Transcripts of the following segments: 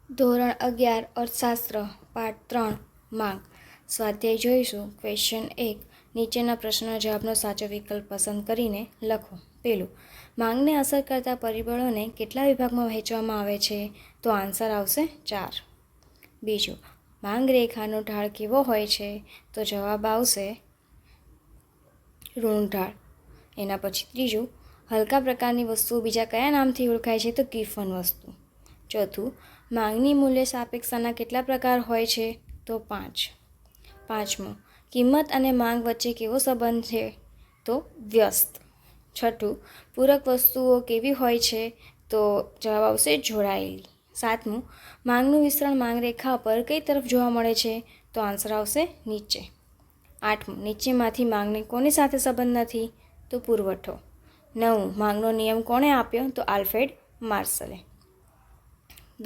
ધોરણ 11 અર્થશાસ્ત્ર પાઠ 3 માંગ સ્વાધ્યાય જોઈશું. ક્વેશ્ચન 1. નીચેના પ્રશ્નના જવાબનો સાચો વિકલ્પ પસંદ કરીને લખો. પહેલું, માંગને અસર કરતા પરિબળોને કેટલા વિભાગમાં વહેંચવામાં આવે છે? તો આન્સર આવશે 4. બીજું, માંગ રેખાનો ઢાળ કેવો હોય છે? તો જવાબ આવશે ઋણ ઢાળ. એના પછી ત્રીજું, હલકા પ્રકારની વસ્તુઓ બીજા કયા નામથી ઓળખાય છે? તો કિફન વસ્તુ. ચોથું, માંગની મૂલ્ય સાપેક્ષતાના કેટલા પ્રકાર હોય છે? તો 5. પાંચમું, કિંમત અને માંગ વચ્ચે કેવો સંબંધ છે? તો વ્યસ્ત. છઠ્ઠું, પૂરક વસ્તુઓ કેવી હોય છે? તો જવાબ આવશે જોડાયેલી. સાતમું, માંગનું વિસ્તરણ માંગ રેખા પર કઈ તરફ જોવા મળે છે? તો આન્સર આવશે નીચે. આઠમું, નીચેમાંથી માંગને કોની સાથે સંબંધ નથી? તો પુરવઠો. નવમું, માંગનો નિયમ કોણે આપ્યો? તો આલ્ફ્રેડ માર્શલે.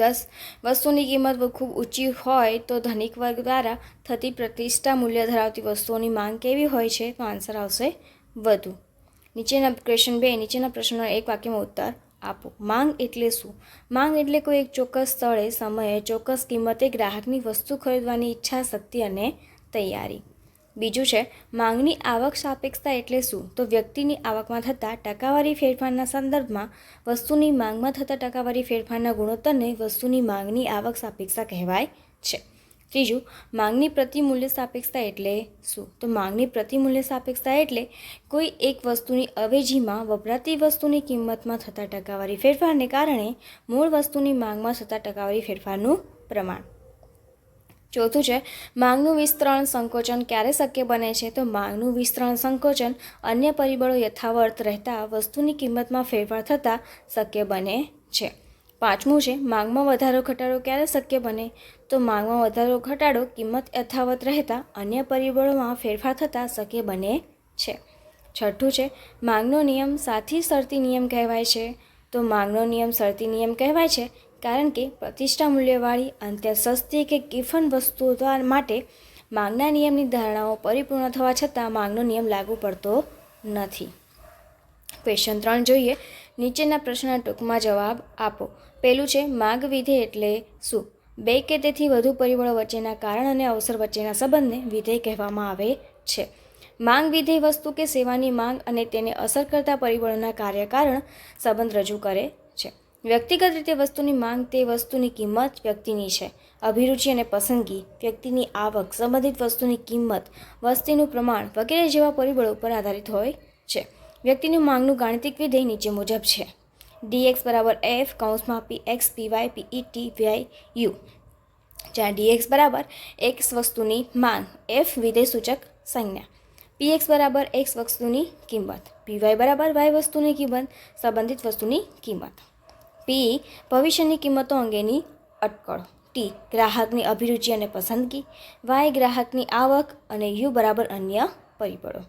10. વસ્તુની કિંમત ખૂબ ઊંચી હોય તો ધનિક વર્ગ દ્વારા થતી પ્રતિષ્ઠા મૂલ્ય ધરાવતી વસ્તુઓની માંગ કેવી હોય છે? તો આન્સર આવશે વધુ. નીચેના ક્વેશ્ચન 2. નીચેના પ્રશ્નોનો એક વાક્યમાં ઉત્તર આપો. માંગ એટલે શું? માંગ એટલે કોઈ એક ચોક્કસ સ્થળે સમયે ચોક્કસ કિંમતે ગ્રાહકની વસ્તુ ખરીદવાની ઈચ્છા, શક્તિ અને તૈયારી. બીજું છે, માંગની આવક સાપેક્ષતા એટલે શું? તો વ્યક્તિની આવકમાં થતા ટકાવારી ફેરફારના સંદર્ભમાં વસ્તુની માંગમાં થતા ટકાવારી ફેરફારના ગુણોત્તરને વસ્તુની માંગની આવક સાપેક્ષતા કહેવાય છે. ત્રીજું, માંગની પ્રતિમૂલ્ય સાપેક્ષતા એટલે શું? તો માંગની પ્રતિમૂલ્ય સાપેક્ષતા એટલે કોઈ એક વસ્તુની અવેજીમાં વપરાતી વસ્તુની કિંમતમાં થતા ટકાવારી ફેરફારને કારણે મૂળ વસ્તુની માંગમાં થતા ટકાવારી ફેરફારનું પ્રમાણ. ચોથું છે, માંગનું વિસ્તરણ સંકોચન ક્યારે શક્ય બને છે? તો માંગનું વિસ્તરણ સંકોચન અન્ય પરિબળો યથાવત રહેતા વસ્તુની કિંમતમાં ફેરફાર થતાં શક્ય બને છે. પાંચમું છે, માંગમાં વધારો ઘટાડો ક્યારે શક્ય બને? તો માંગમાં વધારો ઘટાડો કિંમત યથાવત રહેતા અન્ય પરિબળોમાં ફેરફાર થતાં શક્ય બને છે. છઠ્ઠું છે, માંગનો નિયમ સાથી શરતી નિયમ કહેવાય છે? તો માંગનો નિયમ શરતી નિયમ કહેવાય છે કારણ કે પ્રતિષ્ઠા મૂલ્યવાળી અત્યંત સસ્તી કે કિફન વસ્તુઓ માટે માંગના નિયમની ધારણાઓ પરિપૂર્ણ થવા છતાં માંગનો નિયમ લાગુ પડતો નથી. ક્વેશ્ચન 3 જોઈએ. નીચેના પ્રશ્નના ટૂંકમાં જવાબ આપો. પહેલું છે, માંગ વિધેય એટલે શું? બે કે તેથી વધુ પરિબળો વચ્ચેના કારણ અને અવસર વચ્ચેના સંબંધને વિધેય કહેવામાં આવે છે. માંગ વિધેય વસ્તુ કે સેવાની માંગ અને તેને અસર કરતા પરિબળોના કાર્યકારણ સંબંધ રજૂ કરે છે. વ્યક્તિગત રીતે વસ્તુની માંગ તે વસ્તુની કિંમત વ્યક્તિની છે. અભિરુચિ અને પસંદગી, વ્યક્તિની આવક, સંબંધિત વસ્તુની કિંમત, વસ્તીનું પ્રમાણ વગેરે જેવા પરિબળો પર આધારિત હોય છે. વ્યક્તિની માંગનું ગાણિતિક વિધેય નીચે મુજબ છે. dx બરાબર f કૌંસમાં px py pet vy u, જ્યાં dx બરાબર x વસ્તુની માંગ, f વિધેય સૂચક સંજ્ઞા, px બરાબર x વસ્તુની કિંમત, py બરાબર y વસ્તુની કિંમત, સંબંધિત વસ્તુની કિંમત. p ભવિષ્યની કિંમતો અંગેની અટકળો, t ગ્રાહકની અભિરુચિ અને પસંદગી, y ગ્રાહકની આવક અને u બરાબર અન્ય પરિબળો.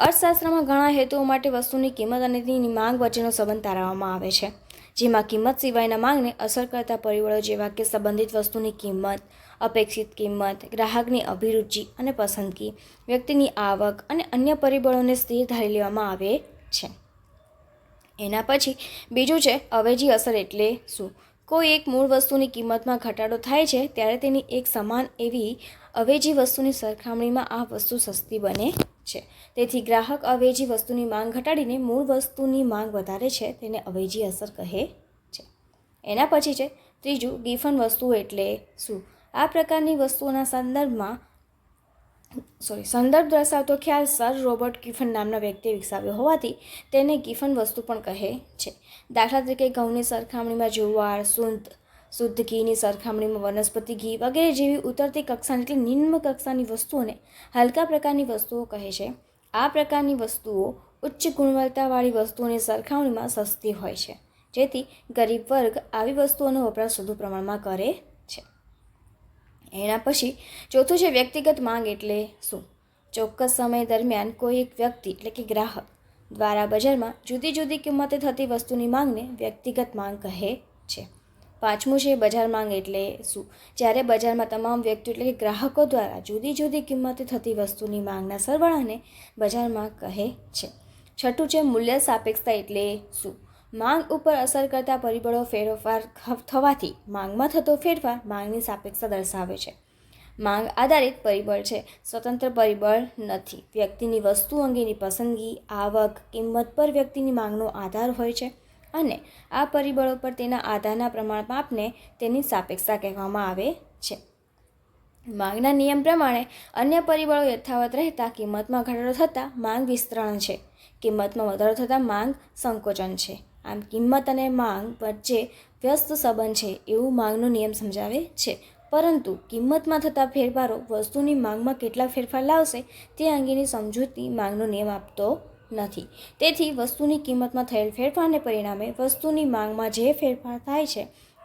અર્થશાસ્ત્રમાં ઘણા હેતુઓ માટે વસ્તુની કિંમત અને તેની માંગ વચ્ચેનો સંબંધ તારવવામાં આવે છે, જેમાં કિંમત સિવાયના માંગને અસર કરતા પરિબળો જેવા કે સંબંધિત વસ્તુની કિંમત, અપેક્ષિત કિંમત, ગ્રાહકની અભિરુચિ અને પસંદગી, વ્યક્તિની આવક અને અન્ય પરિબળોને સ્થિર ધારી લેવામાં આવે છે. એના પછી બીજું છે, અવેજી અસર એટલે શું? કોઈ એક મૂળ વસ્તુની કિંમતમાં ઘટાડો થાય છે ત્યારે તેની એક સમાન એવી અવેજી વસ્તુની સરખામણીમાં આ વસ્તુ સસ્તી બને છે. તેથી ગ્રાહક અવેજી વસ્તુની માંગ ઘટાડીને મૂળ વસ્તુની માંગ વધારે છે તેને અવેજી અસર કહે છે. એના પછી છે ત્રીજું, ગિફન વસ્તુઓ એટલે શું? આ પ્રકારની વસ્તુઓના સંદર્ભ દર્શાવતો ખ્યાલ સર રોબર્ટ ગિફન નામના વ્યક્તિએ વિકસાવ્યો હોવાથી તેને ગિફન વસ્તુ પણ કહે છે. દાખલા તરીકે ઘઉંની સરખામણીમાં જુવાર, શુદ્ધ ઘીની સરખામણીમાં વનસ્પતિ ઘી વગેરે જેવી ઉતરતી કક્ષાની એટલે નિમ્ન કક્ષાની વસ્તુઓને હલકા પ્રકારની વસ્તુઓ કહે છે. આ પ્રકારની વસ્તુઓ ઉચ્ચ ગુણવત્તાવાળી વસ્તુઓની સરખામણીમાં સસ્તી હોય છે, જેથી ગરીબ વર્ગ આવી વસ્તુઓનો વપરાશ વધુ પ્રમાણમાં કરે છે. એના પછી ચોથું છે, વ્યક્તિગત માંગ એટલે શું? ચોક્કસ સમય દરમિયાન કોઈ એક વ્યક્તિ એટલે કે ગ્રાહક દ્વારા બજારમાં જુદી જુદી કિંમતે થતી વસ્તુની માંગને વ્યક્તિગત માંગ કહે છે. પાંચમું છે, બજાર માંગ એટલે શું? જ્યારે બજારમાં તમામ વ્યક્તિઓ એટલે કે ગ્રાહકો દ્વારા જુદી જુદી કિંમતે થતી વસ્તુની માંગના સરવાળાને બજાર માંગ કહે છે. છઠ્ઠું છે, મૂલ્ય સાપેક્ષતા એટલે શું? માંગ ઉપર અસર કરતા પરિબળો ફેરફાર થવાથી માંગમાં થતો ફેરફાર માંગની સાપેક્ષતા દર્શાવે છે. માંગ આધારિત પરિબળ છે, સ્વતંત્ર પરિબળ નથી. વ્યક્તિની વસ્તુ અંગેની પસંદગી, આવક, કિંમત પર વ્યક્તિની માંગનો આધાર હોય છે અને આ પરિબળો પર તેના આધારના પ્રમાણ માપને તેની સાપેક્ષતા કહેવામાં આવે છે. માંગના નિયમ પ્રમાણે અન્ય પરિબળો યથાવત રહેતા કિંમતમાં ઘટાડો થતાં માંગ વિસ્તરણ છે. કિંમતમાં વધારો થતાં માંગ સંકોચન છે. આમ કિંમત અને માંગ વચ્ચે વ્યસ્ત સંબંધ છે એવું માંગનો નિયમ સમજાવે છે. પરંતુ કિંમતમાં થતા ફેરફારો વસ્તુની માંગમાં કેટલા ફેરફાર લાવશે તે અંગેની સમજૂતી માંગનો નિયમ આપતો નથી. તેથી વસ્તુની કિંમતમાં થયેલ ફેરફારને પરિણામે વસ્તુની માંગમાં જે ફેરફાર થાય છે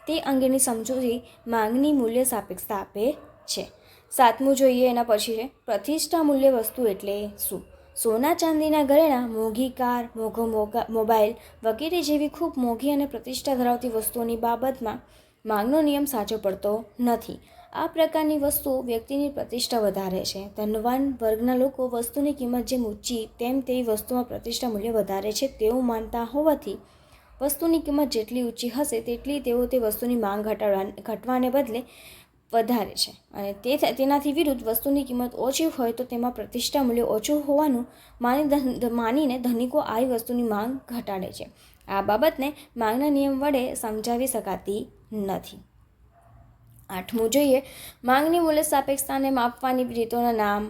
તે અંગેની સમજૂતી માંગની મૂલ્ય સાપેક્ષતા આપે છે. 7મું જોઈએ એના પછી છે પ્રતિષ્ઠા મૂલ્ય વસ્તુ એટલે શું? સોના ચાંદીના ઘરેણાં, મોંઘી કાર, મોંઘો મોબાઈલ વગેરે જેવી ખૂબ મોંઘી અને પ્રતિષ્ઠા ધરાવતી વસ્તુઓની બાબતમાં માંગનો નિયમ સાચો પડતો નથી. આ પ્રકારની વસ્તુઓ વ્યક્તિની પ્રતિષ્ઠા વધારે છે. ધનવાન વર્ગના લોકો વસ્તુની કિંમત જેમ ઊંચી તેમ તેવી વસ્તુમાં પ્રતિષ્ઠા મૂલ્ય વધારે છે તેવું માનતા હોવાથી વસ્તુની કિંમત જેટલી ઊંચી હશે તેટલી તેઓ તે વસ્તુની માંગ ઘટવાને બદલે વધારે છે અને તેનાથી વિરુદ્ધ વસ્તુની કિંમત ઓછી હોય તો તેમાં પ્રતિષ્ઠા મૂલ્ય ઓછું હોવાનું માનીને ધનિકો આવી વસ્તુની માંગ ઘટાડે છે. આ બાબતને માંગના નિયમ વડે સમજાવી શકાતી નથી. 8મું જોઈએ માંગની મૂલ્ય સાપેક્ષતાને માપવાની રીતોના નામ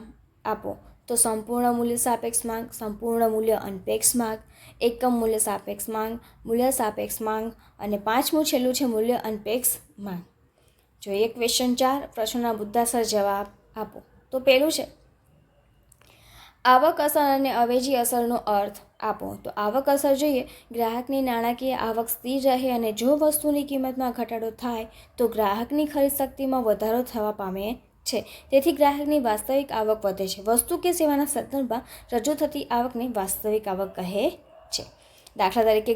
આપો. તો સંપૂર્ણ મૂલ્ય સાપેક્ષ માંગ, સંપૂર્ણ મૂલ્ય અનપેક્ષ માંગ, એકમ મૂલ્ય સાપેક્ષ માંગ, મૂલ્ય સાપેક્ષ માંગ અને 5મું છેલ્લું છે મૂલ્ય અનપેક્ષ માંગ. જોઈએ ક્વેશ્ચન 4, પ્રશ્નોના મુદ્દાસર જવાબ આપો. તો પહેલું છે આવક અસર અને અવેજી અસરનો અર્થ આપો. તો આવક અસર જોઈએ ગ્રાહકની નાણાકીય આવક સ્થિર રહે અને જો વસ્તુની કિંમતમાં ઘટાડો થાય તો ગ્રાહકની ખરીદ શક્તિમાં વધારો થવા પામે છે. તેથી ગ્રાહકની વાસ્તવિક આવક વધે છે. વસ્તુ કે સેવાના સંદર્ભમાં રજૂ થતી આવકને વાસ્તવિક આવક કહે છે. દાખલા તરીકે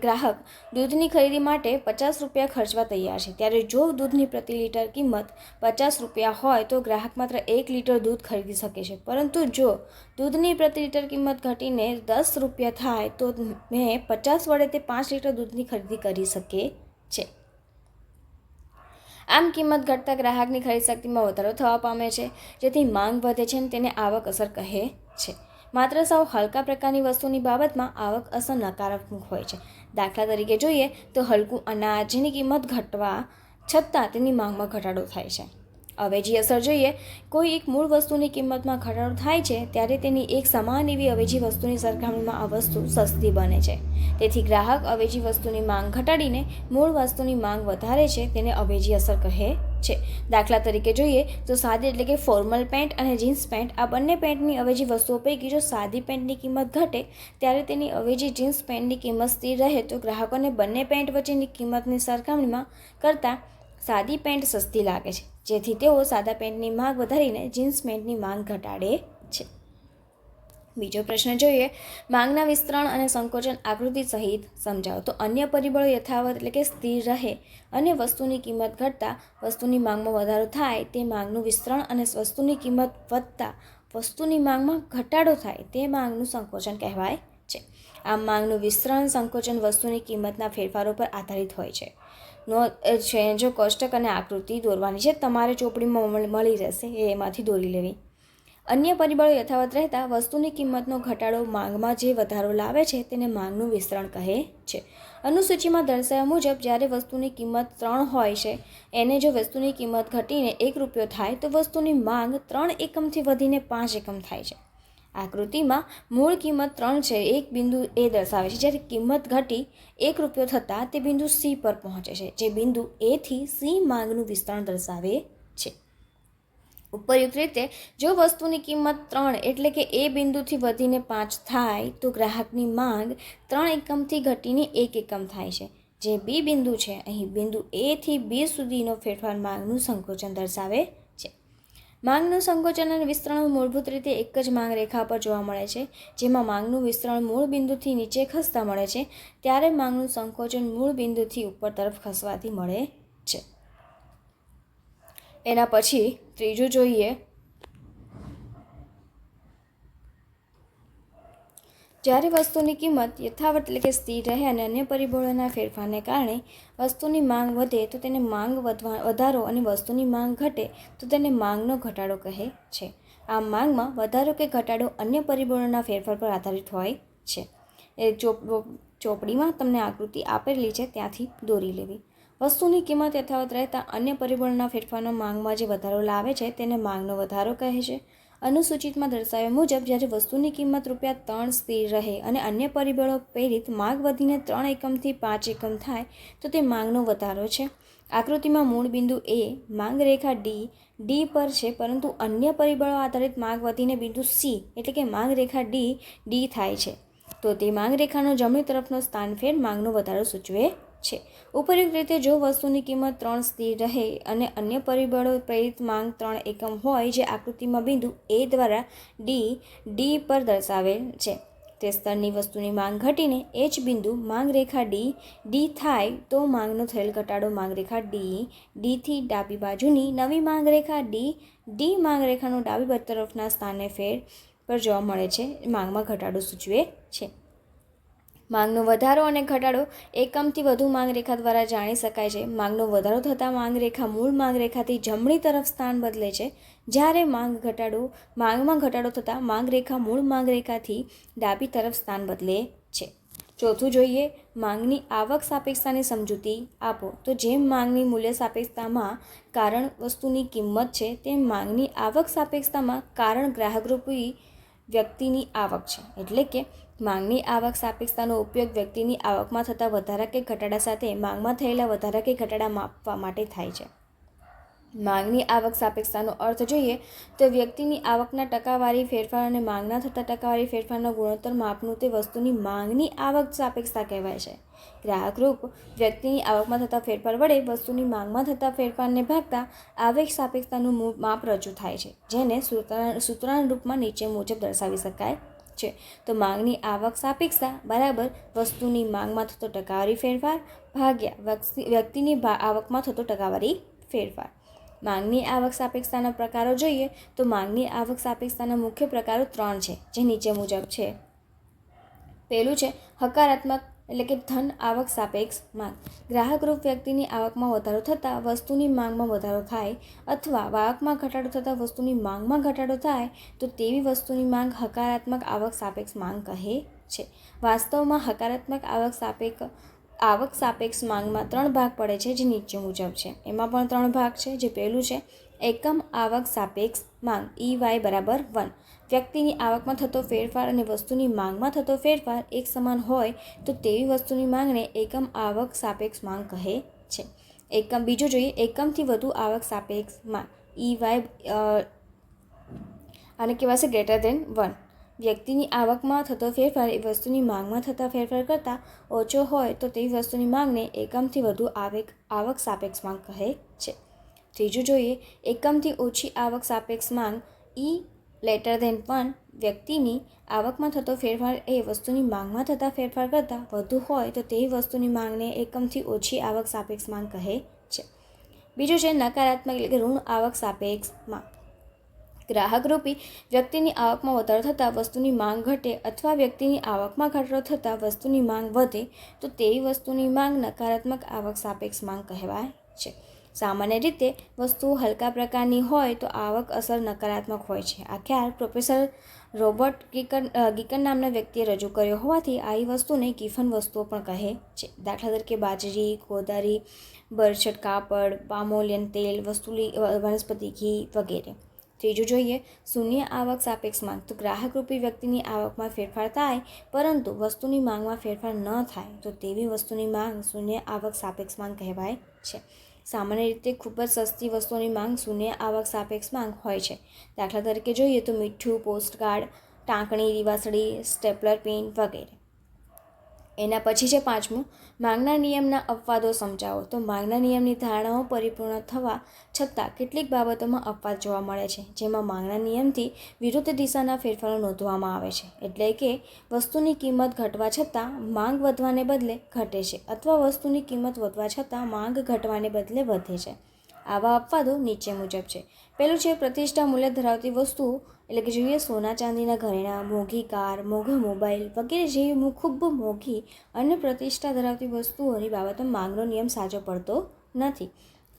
ગ્રાહક દૂધની ખરીદી માટે 50 રૂપિયા ખર્ચવા તૈયાર છે. ત્યારે જો દૂધની પ્રતિ લીટર કિંમત 50 રૂપિયા હોય તો ગ્રાહક માત્ર 1 લીટર દૂધ ખરીદી શકે છે. પરંતુ જો દૂધની પ્રતિ લીટર કિંમત ઘટીને 10 રૂપિયા થાય તો મેં 50 વડે તે 5 લીટર દૂધની ખરીદી કરી શકે છે. આમ કિંમત ઘટતા ગ્રાહકની ખરીદ શક્તિમાં વધારો થવા પામે છે, જેથી માંગ વધે છે અને તેને આવક અસર કહે છે. માત્ર સાવ હલકા પ્રકારની વસ્તુની બાબતમાં આવક અસર નકારાત્મક હોય છે. દાખલા તરીકે જોઈએ તો હલકું અનાજ જેની કિંમત ઘટવા છતાં તેની માંગમાં ઘટાડો થાય છે. અવેજી અસર જોઈએ કોઈ એક મૂળ વસ્તુની કિંમતમાં ઘટાડો થાય છે ત્યારે તેની એક સમાન એવી અવેજી વસ્તુની સરખામણીમાં આ વસ્તુ સસ્તી બને છે. તેથી ગ્રાહક અવેજી વસ્તુની માંગ ઘટાડીને મૂળ વસ્તુની માંગ વધારે છે તેને અવેજી અસર કહે છે. દાખલા તરીકે જોઈએ તો સાદી એટલે કે ફોર્મલ પેન્ટ અને જીન્સ પેન્ટ આ બંને પેન્ટની અવેજી વસ્તુઓ પૈકી જો સાદી પેન્ટની કિંમત ઘટે ત્યારે તેની અવેજી જીન્સ પેન્ટની કિંમત સ્થિર રહે તો ગ્રાહકોને બંને પેન્ટ વચ્ચેની કિંમતની સરખામણીમાં કરતાં સાદી પેન્ટ સસ્તી લાગે છે, જેથી તેઓ સાદા પેન્ટની માંગ વધારીને જીન્સ પેન્ટની માંગ ઘટાડે છે. બીજો પ્રશ્ન જોઈએ માંગના વિસ્તરણ અને સંકોચન આકૃતિ સહિત સમજાવો. તો અન્ય પરિબળો યથાવત એટલે કે સ્થિર રહે અને વસ્તુની કિંમત ઘટતા વસ્તુની માંગમાં વધારો થાય તે માંગનું વિસ્તરણ અને વસ્તુની કિંમત વધતા વસ્તુની માંગમાં ઘટાડો થાય તે માંગનું સંકોચન કહેવાય છે. આમ માંગનું વિસ્તરણ સંકોચન વસ્તુની કિંમતના ફેરફારો પર આધારિત હોય છે. જો કોષ્ટક અને આકૃતિ દોરવાની છે તમારે ચોપડીમાં મળી રહેશે એમાંથી દોરી લેવી. અન્ય પરિબળો યથાવત રહેતા વસ્તુની કિંમતનો ઘટાડો માંગમાં જે વધારો લાવે છે તેને માંગનું વિસ્તરણ કહે છે. અનુસૂચિમાં દર્શાવ્યા મુજબ જ્યારે વસ્તુની કિંમત 3 હોય છે એને જો વસ્તુની કિંમત ઘટીને 1 રૂપિયો થાય તો વસ્તુની માંગ 3 એકમથી વધીને 5 એકમ થાય છે. આકૃતિમાં મૂળ કિંમત 3 છે એક બિંદુ એ દર્શાવે છે, જ્યારે કિંમત ઘટી 1 રૂપિયો થતાં તે બિંદુ સી પર પહોંચે છે, જે બિંદુ એ થી સી માંગનું વિસ્તરણ દર્શાવે છે. ઉપરયુક્ત રીતે જો વસ્તુની કિંમત 3 એટલે કે એ બિંદુથી વધીને 5 થાય તો ગ્રાહકની માંગ 3 એકમથી ઘટીને 1 એકમ થાય છે. જે બી બિંદુ છે અહીં બિંદુ એ થી બી સુધીનો ફેરફાર માંગનું સંકોચન દર્શાવે છે. માંગનું સંકોચન અને વિસ્તરણ મૂળભૂત રીતે એક જ માંગ રેખા પર જોવા મળે છે. જેમાં માંગનું વિસ્તરણ મૂળ બિંદુથી નીચે ખસતા મળે છે ત્યારે માંગનું સંકોચન મૂળ બિંદુથી ઉપર તરફ ખસવાથી મળે છે. એના પછી ત્રીજું જોઈએ જ્યારે વસ્તુની કિંમત યથાવત એટલે કે સ્થિર રહે અને અન્ય પરિબળોના ફેરફારને કારણે વસ્તુની માંગ વધે તો તેને માંગ વધારો અને વસ્તુની માંગ ઘટે તો તેને માંગનો ઘટાડો કહે છે. આમ માંગમાં વધારો કે ઘટાડો અન્ય પરિબળોના ફેરફાર પર આધારિત હોય છે. એ ચોપડીમાં તમને આકૃતિ આપેલી છે ત્યાંથી દોરી લેવી. વસ્તુની કિંમત યથાવત રહેતા અન્ય પરિબળોના ફેરફારનો માંગમાં જે વધારો લાવે છે તેને માંગનો વધારો કહે છે. અનુસૂચિતમાં દર્શાવ્યા મુજબ જ્યારે વસ્તુની કિંમત ₹3 સ્થિર રહે અને અન્ય પરિબળો પ્રેરિત માંગ વધીને 3 એકમથી 5 એકમ થાય તો તે માંગનો વધારો છે. આકૃતિમાં મૂળ બિંદુ એ માંગ રેખા ડી પર છે, પરંતુ અન્ય પરિબળો આધારિત માંગ વધીને બિંદુ સી એટલે કે માંગ રેખા ડી થાય છે, તો તે માંગ રેખાનો જમણી તરફનો સ્થાનફેર માંગનો વધારો સૂચવે છે. ઉપરોક્ત રીતે જો વસ્તુની કિંમત 3 સ્થિર રહે અને અન્ય પરિબળો પ્રેરિત માંગ 3 એકમ હોય જે આકૃતિમાં બિંદુ એ દ્વારા ડી પર દર્શાવેલ છે, તે સ્તરની વસ્તુની માંગ ઘટીને એચ બિંદુ માંગ રેખા ડી થાય તો માંગનો થયેલ ઘટાડો માંગ રેખા ડીથી ડાબી બાજુની નવી માંગ રેખા ડી માંગ રેખાનો ડાબી તરફના સ્થાને ફેર પર જોવા મળે છે, માંગમાં ઘટાડો સૂચવે છે. માંગનો વધારો અને ઘટાડો એકમથી વધુ માંગ રેખા દ્વારા જાણી શકાય છે. માંગનો વધારો થતાં માંગ રેખા મૂળ માંગ રેખાથી જમણી તરફ સ્થાન બદલે છે, જ્યારે માંગમાં ઘટાડો થતાં માંગ રેખા મૂળ માંગ રેખાથી ડાબી તરફ સ્થાન બદલે છે. ચોથું જોઈએ, માંગની આવક સાપેક્ષતાની સમજૂતી આપો. તો જેમ માંગની મૂલ્ય સાપેક્ષતામાં કારણ વસ્તુની કિંમત છે, તેમ માંગની આવક સાપેક્ષતામાં કારણ ગ્રાહકરૂપી વ્યક્તિની આવક છે. એટલે કે માંગની આવક સાપેક્ષતાનો ઉપયોગ વ્યક્તિની આવકમાં થતા વધારા કે ઘટાડા સાથે માંગમાં થયેલા વધારા કે ઘટાડા માપવા માટે થાય છે. માંગની આવક સાપેક્ષતાનો અર્થ જોઈએ તો વ્યક્તિની આવકના ટકાવારી ફેરફાર અને માંગના થતા ટકાવારી ફેરફારના ગુણોત્તર માપનું તે વસ્તુની માંગની આવક સાપેક્ષતા કહેવાય છે. ગ્રાહકરૂપ વ્યક્તિની આવકમાં થતા ફેરફાર વડે વસ્તુની માંગમાં થતા ફેરફારને ભાગતા આવક સાપેક્ષતાનું માપ રજૂ થાય છે, જેને સૂત્રના રૂપમાં નીચે મુજબ દર્શાવી શકાય છે. તો માંગની આવક સાપેક્ષતા બરાબર વસ્તુની માંગમાં થતો ટકાવારી ફેરફાર ભાગ્યા વ્યક્તિની આવકમાં થતો ટકાવારી ફેરફાર. માંગની આવક સાપેક્ષતાના પ્રકારો જોઈએ તો માંગની આવક સાપેક્ષતાના મુખ્ય પ્રકારો 3 છે, જે નીચે મુજબ છે. પહેલું છે હકારાત્મક એટલે કે ધન આવક સાપેક્ષ માંગ. ગ્રાહકરૂપ વ્યક્તિની આવકમાં વધારો થતાં વસ્તુની માંગમાં વધારો થાય અથવા આવકમાં ઘટાડો થતાં વસ્તુની માંગમાં ઘટાડો થાય તો તેવી વસ્તુની માંગ હકારાત્મક આવક સાપેક્ષ માંગ કહે છે. વાસ્તવમાં હકારાત્મક આવક સાપેક્ષ માંગમાં 3 ભાગ પડે છે, જે નીચે મુજબ છે. એમાં પણ 3 ભાગ છે. જે પહેલું છે એકમ આવક સાપેક્ષ માંગ EY બરાબર 1. વ્યક્તિની આવકમાં થતો ફેરફાર અને વસ્તુની માંગમાં થતો ફેરફાર એક સમાન હોય તો તેવી વસ્તુની માંગને એકમ આવક સાપેક્ષ માંગ કહે છે. બીજું જોઈએ એકમથી વધુ આવક સાપેક્ષ માંગ EY આને કહેવાશે >1. વ્યક્તિની આવકમાં થતો ફેરફાર એ વસ્તુની માંગમાં થતા ફેરફાર કરતાં ઓછો હોય તો તેવી વસ્તુની માંગને એકમથી વધુ આવક સાપેક્ષ માંગ કહે છે. ત્રીજું જોઈએ એકમથી ઓછી આવક સાપેક્ષ માંગ E<1. વ્યક્તિની આવકમાં થતો ફેરફાર એ વસ્તુની માંગમાં થતા ફેરફાર કરતાં વધુ હોય તો તેવી વસ્તુની માંગને એકમથી ઓછી આવક સાપેક્ષ માંગ કહે છે. બીજું છે નકારાત્મક એટલે કે ઋણ આવક સાપેક્ષ માંગ. ગ્રાહકરૂપી વ્યક્તિની આવકમાં વધારો થતાં વસ્તુની માંગ ઘટે અથવા વ્યક્તિની આવકમાં ઘટાડો થતાં વસ્તુની માંગ વધે તો તેવી વસ્તુની માંગ નકારાત્મક આવક સાપેક્ષ માંગ કહેવાય છે. સામાન્ય રીતે વસ્તુઓ હલકા પ્રકારની હોય તો આવક અસર નકારાત્મક હોય છે. આ ખ્યાલ પ્રોફેસર રોબર્ટ ગિકન નામના વ્યક્તિએ રજૂ કર્યો હોવાથી આવી વસ્તુને ગિફન વસ્તુઓ પણ કહે છે. દાખલા તરીકે બાજરી, કોદારી, બરછટ કાપડ, પામોલિયન તેલ, વનસ્પતિ ઘી વગેરે. ત્રીજું જોઈએ શૂન્ય આવક સાપેક્ષ માંગ. તો ગ્રાહકરૂપી વ્યક્તિની આવકમાં ફેરફાર થાય પરંતુ વસ્તુની માંગમાં ફેરફાર ન થાય તો તેવી વસ્તુની માંગ શૂન્ય આવક સાપેક્ષ માંગ કહેવાય છે. સામાન્ય રીતે ખૂબ જ સસ્તી વસ્તુઓની માંગ શૂન્ય આવક સાપેક્ષ માંગ હોય છે. દાખલા તરીકે જોઈએ તો મીઠું, પોસ્ટકાર્ડ, ટાંકણી, દિવાસળી, સ્ટેપલર પિન વગેરે. એના પછી છે 5મું માંગના નિયમના અપવાદો સમજાવો. તો માંગના નિયમની ધારણાઓ પરિપૂર્ણ થવા છતાં કેટલીક બાબતોમાં અપવાદ જોવા મળે છે, જેમાં માંગના નિયમથી વિરુદ્ધ દિશાના ફેરફારો નોંધવામાં આવે છે. એટલે કે વસ્તુની કિંમત ઘટવા છતાં માંગ વધવાને બદલે ઘટે છે અથવા વસ્તુની કિંમત વધવા છતાં માંગ ઘટવાને બદલે વધે છે. આવા અપવાદો નીચે મુજબ છે. પહેલું છે પ્રતિષ્ઠા મૂલ્ય ધરાવતી વસ્તુઓ, એટલે કે જોઈએ સોના ચાંદીના ઘરેણાં, મોંઘી કાર, મોંઘો મોબાઈલ વગેરે જેવી ખૂબ મોંઘી અને પ્રતિષ્ઠા ધરાવતી વસ્તુઓની બાબતમાં માંગનો નિયમ સાચો પડતો નથી.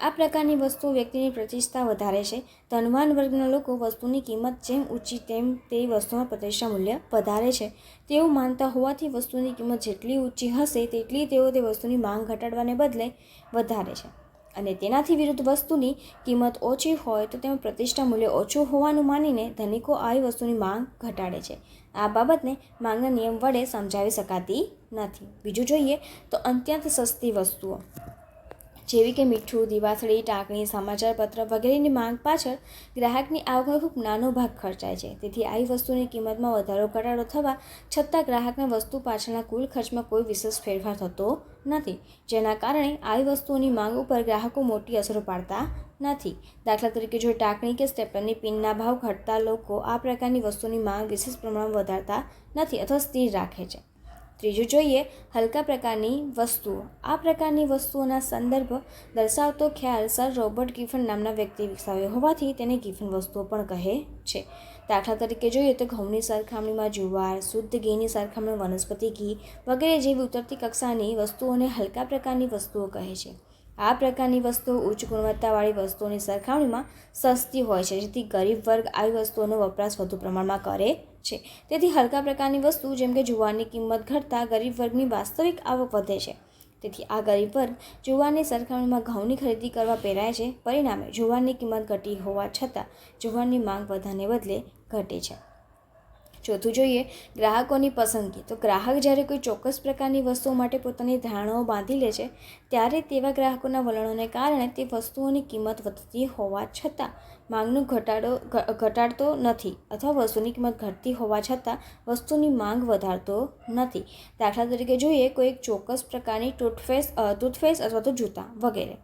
આ પ્રકારની વસ્તુઓ વ્યક્તિની પ્રતિષ્ઠા વધારે છે. ધનવાન વર્ગના લોકો વસ્તુની કિંમત જેમ ઊંચી તેમ તે વસ્તુમાં પ્રતિષ્ઠા મૂલ્ય વધારે છે તેવું માનતા હોવાથી વસ્તુની કિંમત જેટલી ઊંચી હશે તેટલી તેઓ તે વસ્તુની માંગ ઘટાડવાને બદલે વધારે છે, અને તેનાથી વિરુદ્ધ વસ્તુની કિંમત ઓછી હોય તો તેમાં પ્રતિષ્ઠા મૂલ્ય ઓછું હોવાનું માનીને ધનિકો આવી વસ્તુની માંગ ઘટાડે છે. આ બાબતને માંગના નિયમ વડે સમજાવી શકાતી નથી. બીજું જોઈએ તો અત્યંત સસ્તી વસ્તુઓ જેવી કે મીઠું, દીવાસળી, ટાંકણી, સમાચારપત્ર વગેરેની માંગ પાછળ ગ્રાહકની આવકનો ખૂબ નાનો ભાગ ખર્ચાય છે. તેથી આવી વસ્તુની કિંમતમાં વધારો ઘટાડો થવા છતાં ગ્રાહકના વસ્તુ પાછળના કુલ ખર્ચમાં કોઈ વિશેષ ફેરફાર થતો નથી, જેના કારણે આવી વસ્તુઓની માંગ ઉપર ગ્રાહકો મોટી અસરો પાડતા નથી. દાખલા તરીકે જો ટાંકણી કે સ્ટેપલરની પિનના ભાવ ઘટતા લોકો આ પ્રકારની વસ્તુની માંગ વિશેષ પ્રમાણમાં વધારતા નથી અથવા સ્થિર રાખે છે. ત્રીજું જોઈએ હલકા પ્રકારની વસ્તુઓ. આ પ્રકારની વસ્તુઓના સંદર્ભ દર્શાવતો ખ્યાલ સર રોબર્ટ ગિફન નામના વ્યક્તિએ વિકસાવ્યો હોવાથી તેને ગિફન વસ્તુઓ પણ કહે છે. દાખલા તરીકે જોઈએ તો ઘઉંની સરખામણીમાં જુવાર, શુદ્ધ ઘીની સરખામણીમાં વનસ્પતિ ઘી વગેરે જેવી ઉતરતી કક્ષાની વસ્તુઓને હલકા પ્રકારની વસ્તુઓ કહે છે. આ પ્રકારની વસ્તુઓ ઉચ્ચ ગુણવત્તાવાળી વસ્તુઓની સરખામણીમાં સસ્તી હોય છે, જેથી ગરીબ વર્ગ આવી વસ્તુઓનો વપરાશ વધુ પ્રમાણમાં કરે છે. તેથી હલકા પ્રકારની વસ્તુ જેમ કે જુવારની કિંમત ઘટતાં ગરીબ વર્ગની વાસ્તવિક આવક વધે છે. તેથી આ ગરીબ વર્ગ જુવારની સરખામણીમાં ઘઉંની ખરીદી કરવા પ્રેરાય છે. પરિણામે જુવારની કિંમત ઘટી હોવા છતાં જુવારની માંગ વધવાને બદલે ઘટે છે. ચોથું જોઈએ ગ્રાહકોની પસંદગી. તો ગ્રાહક જ્યારે કોઈ ચોક્કસ પ્રકારની વસ્તુઓ માટે પોતાની ધારણાઓ બાંધી લે છે ત્યારે તેવા ગ્રાહકોના વલણોને કારણે તે વસ્તુઓની કિંમત વધતી હોવા છતાં માંગનું ઘટાડતો નથી અથવા વસ્તુની કિંમત ઘટતી હોવા છતાં વસ્તુની માંગ વધારતો નથી. દાખલા તરીકે જોઈએ કોઈ એક ચોક્કસ પ્રકારની ટૂથપેસ્ટ અથવા તો જૂતા વગેરે.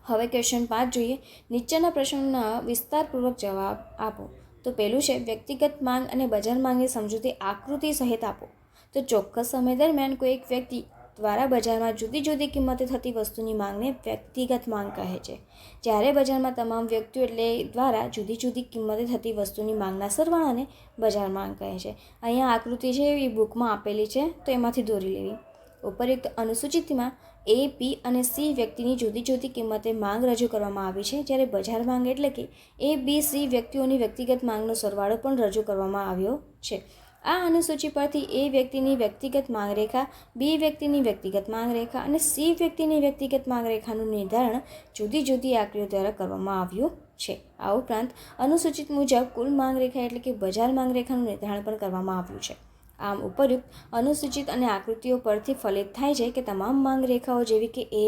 હવે ક્વેશ્ચન 5 જોઈએ. નીચેના પ્રશ્નોના વિસ્તારપૂર્વક જવાબ આપો. તો પહેલું છે વ્યક્તિગત માંગ અને બજાર માંગની સમજૂતી આકૃતિ સહિત આપો. તો ચોક્કસ સમય દરમિયાન કોઈ એક વ્યક્તિ દ્વારા બજારમાં જુદી જુદી કિંમતે થતી વસ્તુની માંગને વ્યક્તિગત માંગ કહે છે. જ્યારે બજારમાં તમામ વ્યક્તિઓ એટલે દ્વારા જુદી જુદી કિંમતે થતી વસ્તુની માંગના સરવાળાને બજાર માંગ કહે છે. અહીંયા આકૃતિ છે એ બુકમાં આપેલી છે, તો એમાંથી દોરી લેવી. ઉપરયુક્ત અનુસૂચિતમાં A, B અને C વ્યક્તિની જુદી જુદી કિંમતે માંગ રજૂ કરવામાં આવી છે, જ્યારે બજાર માંગ એટલે કે A, B, C વ્યક્તિઓની વ્યક્તિગત માંગનો સરવાળો પણ રજૂ કરવામાં આવ્યો છે. આ અનુસૂચિ પરથી A વ્યક્તિની વ્યક્તિગત માંગ રેખા, B વ્યક્તિની વ્યક્તિગત માંગ રેખા અને C વ્યક્તિની વ્યક્તિગત માંગ રેખાનું નિર્ધારણ જુદી જુદી આકૃતિઓ દ્વારા કરવામાં આવ્યું છે. આ ઉપરાંત અનુસૂચિત મુજબ કુલ માંગ રેખા એટલે કે બજાર માંગ રેખાનું નિર્ધારણ પણ કરવામાં આવ્યું છે. આમ ઉપરયુક્ત અનુસૂચિત અને આકૃતિઓ પરથી ફલિત થાય છે કે તમામ માંગ રેખાઓ જેવી કે A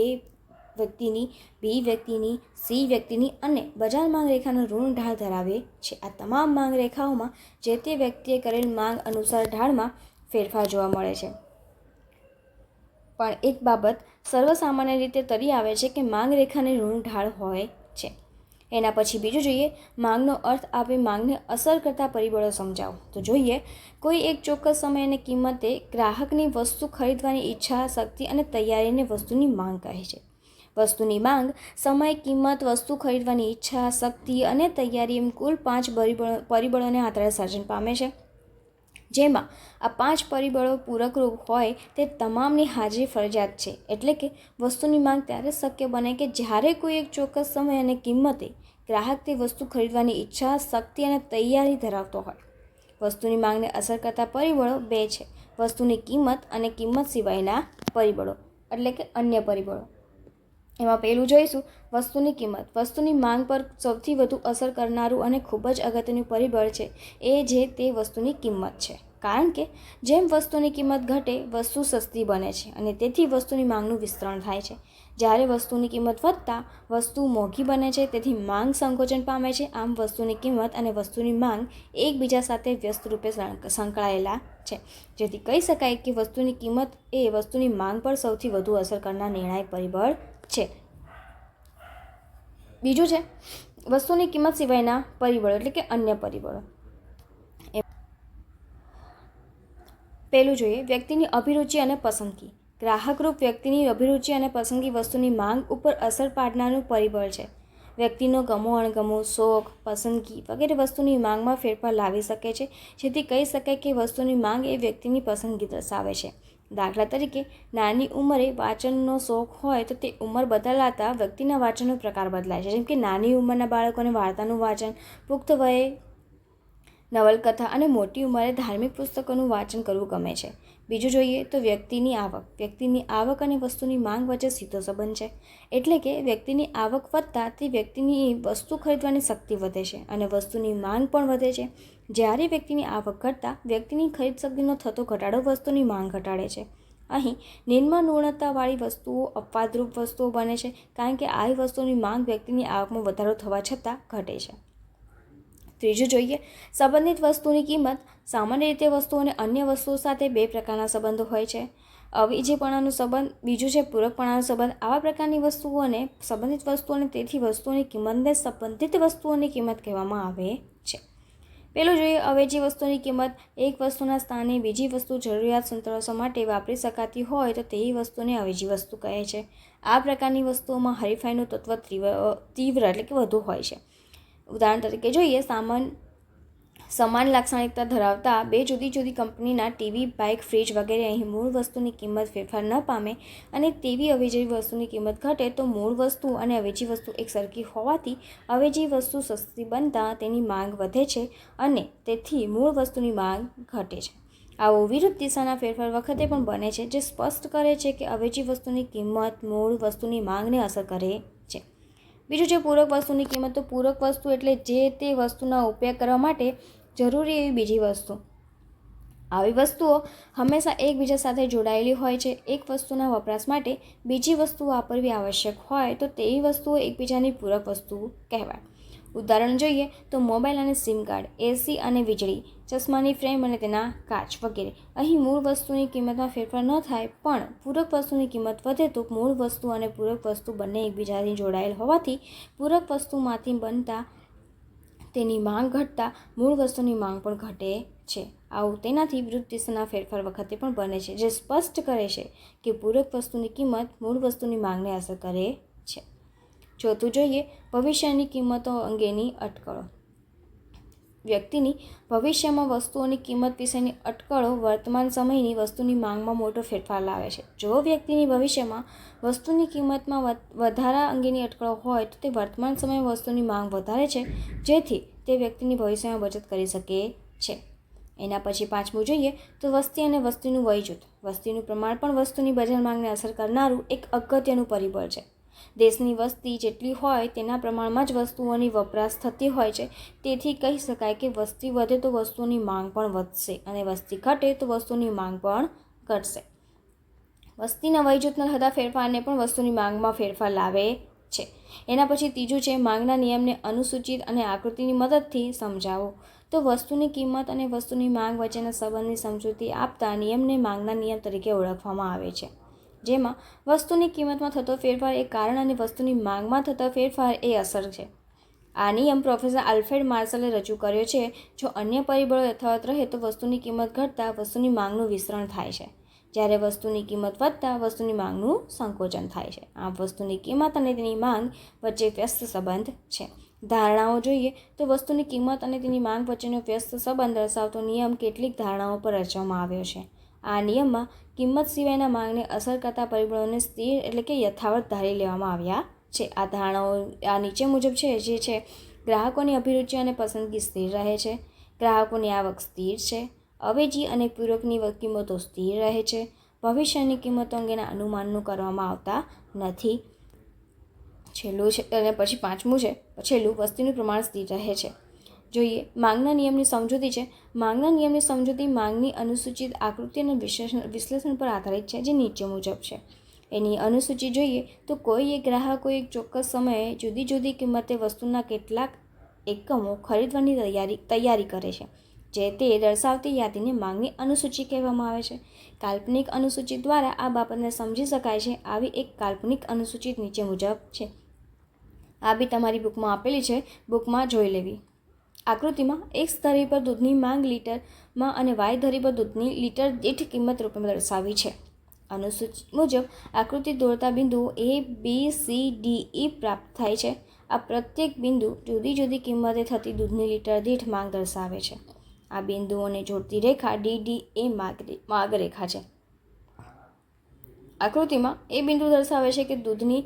વ્યક્તિની, B વ્યક્તિની, C વ્યક્તિની અને બજાર માંગ રેખાનો ઋણ ઢાળ ધરાવે છે. આ તમામ માંગ રેખાઓમાં જે તે વ્યક્તિએ કરેલ માંગ અનુસાર ઢાળમાં ફેરફાર જોવા મળે છે. પણ એક બાબત સર્વસામાન્ય રીતે તરી આવે છે કે માંગ રેખાની ઋણ ઢાળ હોય છે. એના પછી બીજું જોઈએ માંગનો અર્થ આપી માંગને અસર કરતા પરિબળો સમજાવો. તો જોઈએ કોઈ એક ચોક્કસ સમય અને કિંમતે ગ્રાહકની વસ્તુ ખરીદવાની ઈચ્છા, શક્તિ અને તૈયારીને વસ્તુની માંગ કહે છે. વસ્તુની માંગ સમય, કિંમત, વસ્તુ ખરીદવાની ઈચ્છા, શક્તિ અને તૈયારી એમ કુલ 5 પરિબળોને આધારે સર્જન પામે છે. જેમાં આ 5 પરિબળો પૂરકરૂપ હોય તે તમામની હાજરી ફરજિયાત છે. એટલે કે વસ્તુની માંગ ત્યારે શક્ય બને કે જ્યારે કોઈ એક ચોક્કસ સમય અને કિંમતે ગ્રાહક તે વસ્તુ ખરીદવાની ઈચ્છા, શક્તિ અને તૈયારી ધરાવતો હોય. વસ્તુની માંગને અસર કરતા પરિબળો 2 છે: વસ્તુની કિંમત અને કિંમત સિવાયના પરિબળો એટલે કે અન્ય પરિબળો. એમાં પહેલું જોઈશું વસ્તુની કિંમત. વસ્તુની માંગ પર સૌથી વધુ અસર કરનારું અને ખૂબ જ અગત્યનું પરિબળ છે એ જે તે વસ્તુની કિંમત છે. કારણ કે જેમ વસ્તુની કિંમત ઘટે વસ્તુ સસ્તી બને છે અને તેથી વસ્તુની માંગનું વિસ્તરણ થાય છે. જ્યારે વસ્તુની કિંમત વધતા વસ્તુ મોંઘી બને છે, તેથી માંગ સંકોચન પામે છે. આમ વસ્તુની કિંમત અને વસ્તુની માંગ એકબીજા સાથે વ્યસ્ત રૂપે સંકળાયેલા છે, જેથી કહી શકાય કે વસ્તુની કિંમત એ વસ્તુની માંગ પર સૌથી વધુ અસર કરનાર નિર્ણાયક પરિબળ છે. બીજું છે વસ્તુની કિંમત સિવાયના પરિબળો એટલે કે અન્ય પરિબળો. પહેલું જોઈએ વ્યક્તિની અભિરુચિ અને પસંદગી. ગ્રાહકરૂપ વ્યક્તિની અભિરુચિ અને પસંદગી વસ્તુની માંગ ઉપર અસર પાડનારું પરિબળ છે. વ્યક્તિનો ગમો અણગમો, શોખ, પસંદગી વગેરે વસ્તુની માંગમાં ફેરફાર લાવી શકે છે, જેથી કહી શકાય કે વસ્તુની માંગ એ વ્યક્તિની પસંદગી દર્શાવે છે. દાખલા તરીકે, નાની ઉંમરે વાંચનનો શોખ હોય તો તે ઉંમર બદલાતા વ્યક્તિના વાંચનનો પ્રકાર બદલાય છે. જેમ કે નાની ઉંમરના બાળકોને વાર્તાનું વાંચન, પુખ્ત વયે નવલકથા અને મોટી ઉંમરે ધાર્મિક પુસ્તકોનું વાંચન કરવું ગમે છે. બીજું જોઈએ તો વ્યક્તિની આવક. વ્યક્તિની આવક અને વસ્તુની માંગ વચ્ચે સીધો સંબંધ છે. એટલે કે વ્યક્તિની આવક વધતા તે વ્યક્તિની વસ્તુ ખરીદવાની શક્તિ વધે છે અને વસ્તુની માંગ પણ વધે છે. જ્યારે વ્યક્તિની આવક ઘટતા વ્યક્તિની ખરીદ શક્તિનો થતો ઘટાડો વસ્તુની માંગ ઘટાડે છે. અહીં નિમ્ન ગુણવત્તાવાળી વસ્તુઓ અપવાદરૂપ વસ્તુઓ બને છે, કારણ કે આવી વસ્તુની માંગ વ્યક્તિની આવકમાં વધારો થવા છતાં ઘટે છે. ત્રીજું જોઈએ સંબંધિત વસ્તુની કિંમત. સામાન્ય રીતે વસ્તુઓ અને અન્ય વસ્તુઓ સાથે બે પ્રકારના સંબંધો હોય છે. અવેજીપણાનો સંબંધ, બીજું છે પૂરકપણાનો સંબંધ. આવા પ્રકારની વસ્તુઓને સંબંધિત વસ્તુઓ અને તેથી વસ્તુઓની કિંમતને સંબંધિત વસ્તુઓની કિંમત કહેવામાં આવે છે. પેલું જોઈએ અવેજી વસ્તુની કિંમત. એક વસ્તુના સ્થાને બીજી વસ્તુ જરૂરિયાત સંતોષવા માટે વાપરી શકાતી હોય તો તેવી વસ્તુને અવેજી વસ્તુ કહે છે. આ પ્રકારની વસ્તુઓમાં હરીફાઈનું તત્વ તીવ્ર એટલે કે વધુ હોય છે. ઉદાહરણ તરીકે જોઈએ, સમાન લાક્ષણિકતા ધરાવતા બે જુદી જુદી કંપનીના ટીવી, બાઇક, ફ્રીજ વગેરે. અહીં મૂળ વસ્તુની કિંમત ફેરફાર ન પામે અને તેવી અવેજી વસ્તુની કિંમત ઘટે તો મૂળ વસ્તુ અને અવેજી વસ્તુ એક સરખી હોવાથી અવેજી વસ્તુ સસ્તી બનતા તેની માંગ વધે છે અને તેથી મૂળ વસ્તુની માંગ ઘટે છે. આવો વિરુદ્ધ દિશાના ફેરફાર વખતે પણ બને છે, જે સ્પષ્ટ કરે છે કે અવેજી વસ્તુની કિંમત મૂળ વસ્તુની માંગને અસર કરે છે. બીજું છે પૂરક વસ્તુની કિંમત. તો પૂરક વસ્તુ એટલે જે તે વસ્તુના ઉપયોગ કરવા માટે જરૂરી એવી બીજી વસ્તુ. આવી વસ્તુઓ હંમેશા એકબીજા સાથે જોડાયેલી હોય છે. એક વસ્તુના વપરાશ માટે બીજી વસ્તુ વાપરવી આવશ્યક હોય તો તેવી વસ્તુઓ એકબીજાની પૂરક વસ્તુ કહેવાય. ઉદાહરણ જોઈએ તો મોબાઈલ અને સિમ કાર્ડ, એસી અને વીજળી, ચશ્માની ફ્રેમ અને તેના કાચ વગેરે. અહીં મૂળ વસ્તુની કિંમતમાં ફેરફાર ન થાય પણ પૂરક વસ્તુની કિંમત વધે તો મૂળ વસ્તુ અને પૂરક વસ્તુ બંને એકબીજાથી જોડાયેલ હોવાથી પૂરક વસ્તુમાંથી બનતા તેની માંગ ઘટતા મૂળ વસ્તુની માંગ પણ ઘટે છે. આવું તેનાથી વિરુદ્ધ દિશાના ફેરફાર વખતે પણ બને છે, જે સ્પષ્ટ કરે છે કે પૂરક વસ્તુની કિંમત મૂળ વસ્તુની માંગને અસર કરે છે. ચોથું જોઈએ ભવિષ્યની કિંમતો અંગેની અટકળો. વ્યક્તિની ભવિષ્યમાં વસ્તુઓની કિંમત વિશેની અટકળો વર્તમાન સમયની વસ્તુની માંગમાં મોટો ફેરફાર લાવે છે. જો વ્યક્તિની ભવિષ્યમાં વસ્તુની કિંમતમાં વધારા અંગેની અટકળો હોય તો તે વર્તમાન સમયમાં વસ્તુની માંગ વધારે છે, જેથી તે વ્યક્તિની ભવિષ્યમાં બચત કરી શકે છે. એના પછી પાંચમું જોઈએ તો વસ્તી અને વસ્તીનું વય જૂથ. વસ્તીનું પ્રમાણ પણ વસ્તુની બજાર માંગને અસર કરનારું એક અગત્યનું પરિબળ છે. દેશની વસ્તી જેટલી હોય તેના પ્રમાણમાં જ વસ્તુઓની વપરાશ થતી હોય છે. તેથી કહી શકાય કે વસ્તી વધે તો વસ્તુઓની માંગ પણ વધશે અને વસ્તી ઘટે તો વસ્તુની માંગ પણ ઘટશે. વસ્તીના વય જૂથના થતા ફેરફારને પણ વસ્તુની માંગમાં ફેરફાર લાવે છે. એના પછી ત્રીજું છે માંગના નિયમને અનુસૂચિત અને આકૃતિની મદદથી સમજાવો. તો વસ્તુની કિંમત અને વસ્તુની માંગ વચ્ચેના સંબંધની સમજૂતી આપતા નિયમને માંગના નિયમ તરીકે ઓળખવામાં આવે છે, જેમાં વસ્તુની કિંમતમાં થતો ફેરફાર એ કારણ અને વસ્તુની માંગમાં થતો ફેરફાર એ અસર છે. આ નિયમ પ્રોફેસર આલ્ફ્રેડ માર્શલે રજૂ કર્યો છે. જો અન્ય પરિબળો યથાવત રહે તો વસ્તુની કિંમત ઘટતા વસ્તુની માંગનું વિસ્તરણ થાય છે, જ્યારે વસ્તુની કિંમત વધતા વસ્તુની માંગનું સંકોચન થાય છે. આમ વસ્તુની કિંમત અને તેની માંગ વચ્ચે વ્યસ્ત સંબંધ છે. ધારણાઓ જોઈએ તો વસ્તુની કિંમત અને તેની માંગ વચ્ચેનો વ્યસ્ત સંબંધ દર્શાવતો નિયમ કેટલીક ધારણાઓ પર રચવામાં આવ્યો છે. આ નિયમમાં કિંમત સિવાયના માંગને અસર કરતા પરિબળોને સ્થિર એટલે કે યથાવત ધારી લેવામાં આવ્યા છે. આ ધારણાઓ આ નીચે મુજબ છે, જે છે ગ્રાહકોની અભિરુચિ અને પસંદગી સ્થિર રહે છે, ગ્રાહકોની આવક સ્થિર છે, અવેજી અને પૂરકની કિંમતો સ્થિર રહે છે, ભવિષ્યની કિંમતો અંગેના અનુમાનો કરવામાં આવતા નથી. છેલ્લું છે અને પછી પાંચમું છે છેલ્લું વસ્તીનું પ્રમાણ સ્થિર રહે છે. જોઈએ માંગના નિયમની સમજૂતી છે. માંગના નિયમની સમજૂતી માંગની અનુસૂચિત આકૃતિ અને વિશ્લેષણ પર આધારિત છે, જે નીચે મુજબ છે. એની અનુસૂચિ જોઈએ તો કોઈ એક ગ્રાહકો એક ચોક્કસ સમયે જુદી જુદી કિંમતે વસ્તુના કેટલાક એકમો ખરીદવાની તૈયારી કરે છે, જે તે દર્શાવતી યાદીને માંગની અનુસૂચિ કહેવામાં આવે છે. કાલ્પનિક અનુસૂચિ દ્વારા આ બાબતને સમજી શકાય છે. આવી એક કાલ્પનિક અનુસૂચિ નીચે મુજબ છે. આ બી તમારી બુકમાં આપેલી છે, બુકમાં જોઈ લેવી. આકૃતિમાં એક્સ ધરી પર દૂધની માંગ લીટરમાં અને વાય ધરી પર દૂધની લીટર દીઠ કિંમત રૂપમાં દર્શાવી છે. અનુસૂચિ મુજબ આકૃતિ દોરતા બિંદુઓ ABCDE પ્રાપ્ત થાય છે. આ પ્રત્યેક બિંદુ જુદી જુદી કિંમતે થતી દૂધની લીટર દીઠ માંગ દર્શાવે છે. આ બિંદુઓને જોડતી રેખા DD એ માર્ગ રેખા છે. આકૃતિમાં એ બિંદુ દર્શાવે છે કે દૂધની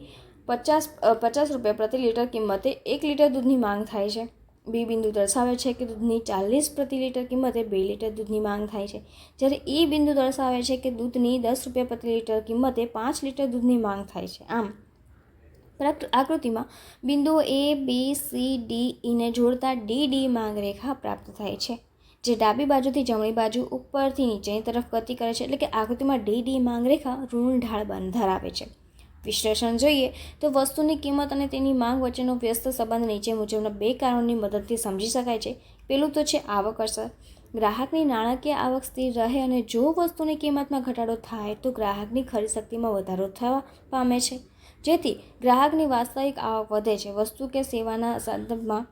50 રૂપિયા પ્રતિ લીટર કિંમતે 1 લીટર દૂધની માંગ થાય છે. બી બિંદુ દર્શાવે છે કે દૂધની 40 પ્રતિ લીટર કિંમતે 2 લીટર દૂધની માંગ થાય છે. જ્યારે એ બિંદુ દર્શાવે છે કે દૂધની 10 રૂપિયા પ્રતિ લીટર કિંમતે 5 લીટર દૂધની માંગ થાય છે. આમ આકૃતિમાં બિંદુઓ ABCDE જોડતા DD માંગ રેખા પ્રાપ્ત થાય છે, જે ડાબી બાજુથી જમણી બાજુ ઉપરથી નીચેની તરફ ગતિ કરે છે. એટલે કે આકૃતિમાં DD માંગ રેખા ઋણ ઢાળ ધરાવે છે. વિશ્લેષણ જોઈએ તો વસ્તુની કિંમત અને તેની માંગ વચ્ચેનો વ્યસ્ત સંબંધ નીચે મુજબના 2 કારણોની મદદથી સમજી શકાય છે. પહેલું તો છે આવક અસર. ગ્રાહકની નાણાકીય આવક સ્થિર રહે અને જો વસ્તુની કિંમતમાં ઘટાડો થાય તો ગ્રાહકની ખરીદ શક્તિમાં વધારો થવા પામે છે, જેથી ગ્રાહકની વાસ્તવિક આવક વધે છે. વસ્તુ કે સેવાના સંદર્ભમાં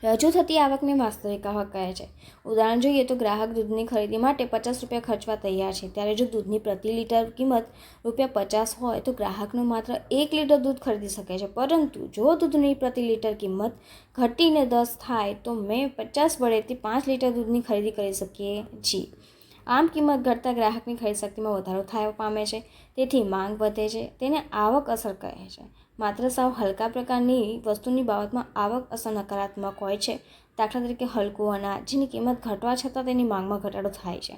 રજૂ થતી આવકને વાસ્તવિક આવક કહે છે. ઉદાહરણ જોઈએ તો ગ્રાહક દૂધની ખરીદી માટે 50 રૂપિયા ખર્ચવા તૈયાર છે, ત્યારે જો દૂધની પ્રતિ લીટર કિંમત ₹50 હોય તો ગ્રાહકનો માત્ર 1 લીટર દૂધ ખરીદી શકે છે. પરંતુ જો દૂધની પ્રતિ લીટર કિંમત ઘટીને 10 થાય તો મેં 50 વડેથી 5 લીટર દૂધની ખરીદી કરી શકીએ છીએ. આમ કિંમત ઘટતા ગ્રાહકની ખરીદ શક્તિમાં વધારો થવા પામે છે, તેથી માંગ વધે છે. તેને આવક અસર કહે છે. માત્ર સાવ હલકા પ્રકારની વસ્તુની બાબતમાં આવક અસર નકારાત્મક હોય છે. દાખલા તરીકે હલકું અનાજ, જેની કિંમત ઘટવા છતાં તેની માંગમાં ઘટાડો થાય છે.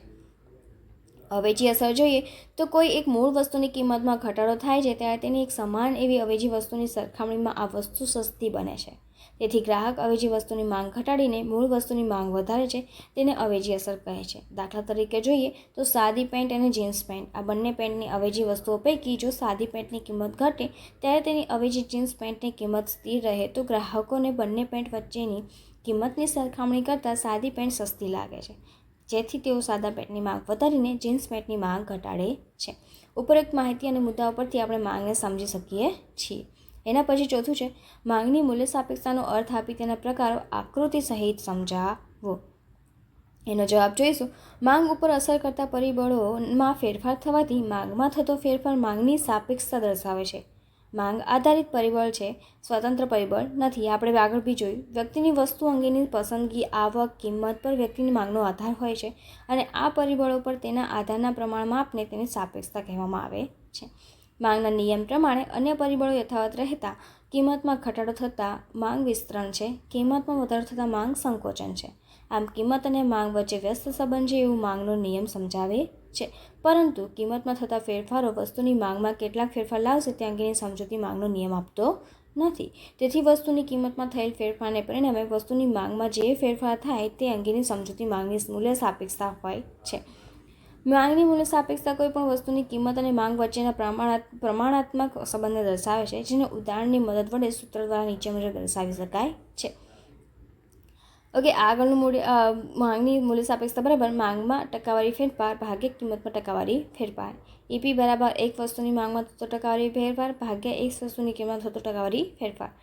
અવેજી અસર જોઈએ તો કોઈ એક મૂળ વસ્તુની કિંમતમાં ઘટાડો થાય છે ત્યારે તેની એક સમાન એવી અવેજી વસ્તુની સરખામણીમાં આ વસ્તુ સસ્તી બને છે. તેથી ગ્રાહક અવેજી વસ્તુની માંગ ઘટાડીને મૂળ વસ્તુની માંગ વધારે છે, તેને અવેજી અસર કહે છે. દાખલા તરીકે જોઈએ તો સાદી પેન્ટ અને જીન્સ પેન્ટ, આ બંને પેન્ટની અવેજી વસ્તુઓ પૈકી જો સાદી પેન્ટની કિંમત ઘટે ત્યારે તેની અવેજી જીન્સ પેન્ટની કિંમત સ્થિર રહે તો ગ્રાહકોને બંને પેન્ટ વચ્ચેની કિંમતની સરખામણી કરતાં સાદી પેન્ટ સસ્તી લાગે છે, જેથી તેઓ સાદા પેન્ટની માંગ વધારીને જીન્સ પેન્ટની માંગ ઘટાડે છે. ઉપરોક્ત માહિતી અને મુદ્દાઓ પરથી આપણે માંગને સમજી શકીએ છીએ. એના પછી ચોથું છે માંગની મૂલ્ય સાપેક્ષતાનો અર્થ આપી તેના પ્રકારો આકૃતિ સહિત સમજાવો. એનો જવાબ જોઈશું. માંગ ઉપર અસર કરતા પરિબળોમાં ફેરફાર થવાથી માંગમાં થતો ફેરફાર માંગની સાપેક્ષતા દર્શાવે છે. માંગ આધારિત પરિબળ છે, સ્વતંત્ર પરિબળ નથી. આપણે આગળ બી જોયું. વ્યક્તિની વસ્તુ અંગેની પસંદગી, આવક, કિંમત પર વ્યક્તિની માંગનો આધાર હોય છે અને આ પરિબળો પર તેના આધારના પ્રમાણમાં આપને તેની સાપેક્ષતા કહેવામાં આવે છે. માંગના નિયમ પ્રમાણે અન્ય પરિબળો યથાવત રહેતા કિંમતમાં ઘટાડો થતાં માંગ વિસ્તરણ છે, કિંમતમાં વધારો થતાં માંગ સંકોચન છે. આમ કિંમત અને માંગ વચ્ચે વ્યસ્ત સંબંધ છે એવું માંગનો નિયમ સમજાવે છે. પરંતુ કિંમતમાં થતા ફેરફારો વસ્તુની માંગમાં કેટલાક ફેરફાર લાવશે તે અંગેની સમજૂતી માંગનો નિયમ આપતો નથી. તેથી વસ્તુની કિંમતમાં થયેલ ફેરફારને પરિણામે વસ્તુની માંગમાં જે ફેરફાર થાય તે અંગેની સમજૂતી માંગની મૂલ્ય સાપેક્ષતા હોય છે. માંગની મૂલ્ય સાપેક્ષતા કોઈ પણ વસ્તુની કિંમત અને માંગ વચ્ચેના પ્રમાણાત્મક સંબંધને દર્શાવે છે, જેને ઉદાહરણની મદદ વડે સૂત્ર દ્વારા નીચે મુજબ દર્શાવી શકાય છે. ઓકે, આગળનું માંગની મૂલ્ય સાપેક્ષતા બરાબર માંગમાં ટકાવારી ફેરફાર ભાગ્યા કિંમતમાં ટકાવારી ફેરફાર. EP બરાબર એક વસ્તુની માંગમાં થતો ટકાવારી ફેરફાર ભાગ્યા એક વસ્તુની કિંમત થતો ટકાવારી ફેરફાર.